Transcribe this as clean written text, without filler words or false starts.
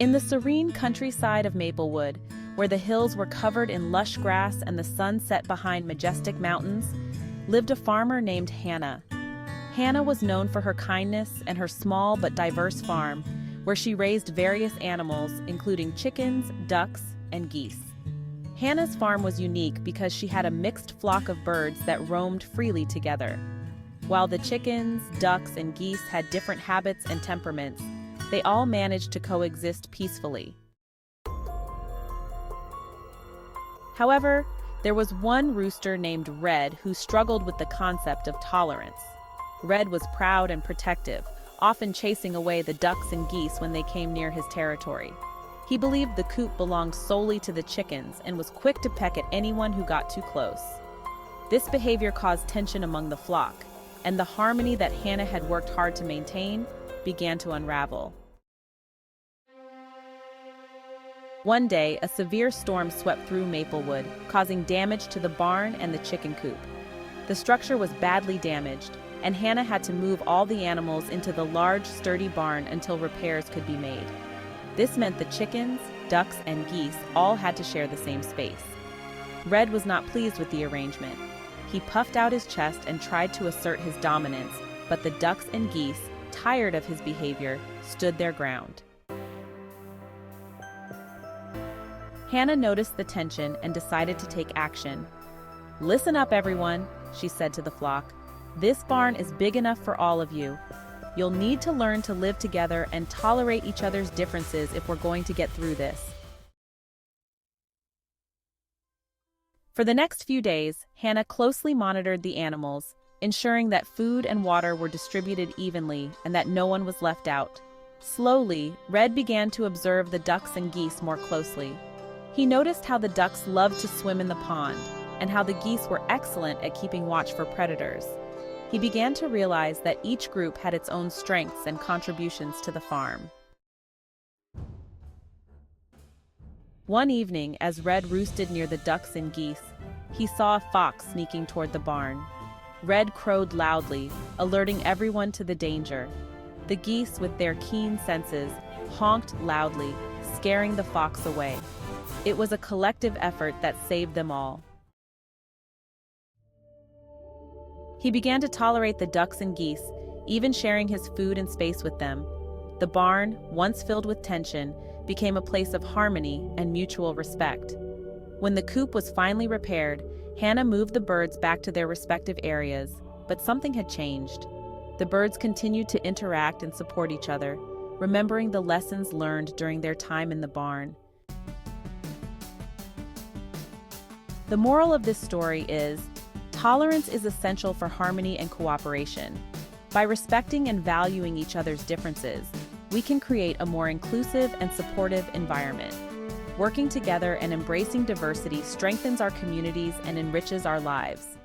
In the serene countryside of Maplewood, where the hills were covered in lush grass and the sun set behind majestic mountains, lived a farmer named Hannah. Hannah was known for her kindness and her small but diverse farm, where she raised various animals, including chickens, ducks, and geese. Hannah's farm was unique because she had a mixed flock of birds that roamed freely together. While the chickens, ducks, and geese had different habits and temperaments, they all managed to coexist peacefully. However, there was one rooster named Red who struggled with the concept of tolerance. Red was proud and protective, often chasing away the ducks and geese when they came near his territory. He believed the coop belonged solely to the chickens and was quick to peck at anyone who got too close. This behavior caused tension among the flock, and the harmony that Hannah had worked hard to maintain began to unravel. One day, a severe storm swept through Maplewood, causing damage to the barn and the chicken coop. The structure was badly damaged, and Hannah had to move all the animals into the large, sturdy barn until repairs could be made. This meant the chickens, ducks, and geese all had to share the same space. Red was not pleased with the arrangement. He puffed out his chest and tried to assert his dominance, but the ducks and geese, tired of his behavior, stood their ground. Hannah noticed the tension and decided to take action. "Listen up, everyone," she said to the flock. "This barn is big enough for all of you. You'll need to learn to live together and tolerate each other's differences if we're going to get through this." For the next few days, Hannah closely monitored the animals, ensuring that food and water were distributed evenly and that no one was left out. Slowly, Red began to observe the ducks and geese more closely. He noticed how the ducks loved to swim in the pond, and how the geese were excellent at keeping watch for predators. He began to realize that each group had its own strengths and contributions to the farm. One evening, as Red roosted near the ducks and geese, he saw a fox sneaking toward the barn. Red crowed loudly, alerting everyone to the danger. The geese, with their keen senses, honked loudly, scaring the fox away. It was a collective effort that saved them all. He began to tolerate the ducks and geese, even sharing his food and space with them. The barn, once filled with tension, became a place of harmony and mutual respect. When the coop was finally repaired, Hannah moved the birds back to their respective areas, but something had changed. The birds continued to interact and support each other, remembering the lessons learned during their time in the barn. The moral of this story is, tolerance is essential for harmony and cooperation. By respecting and valuing each other's differences, we can create a more inclusive and supportive environment. Working together and embracing diversity strengthens our communities and enriches our lives.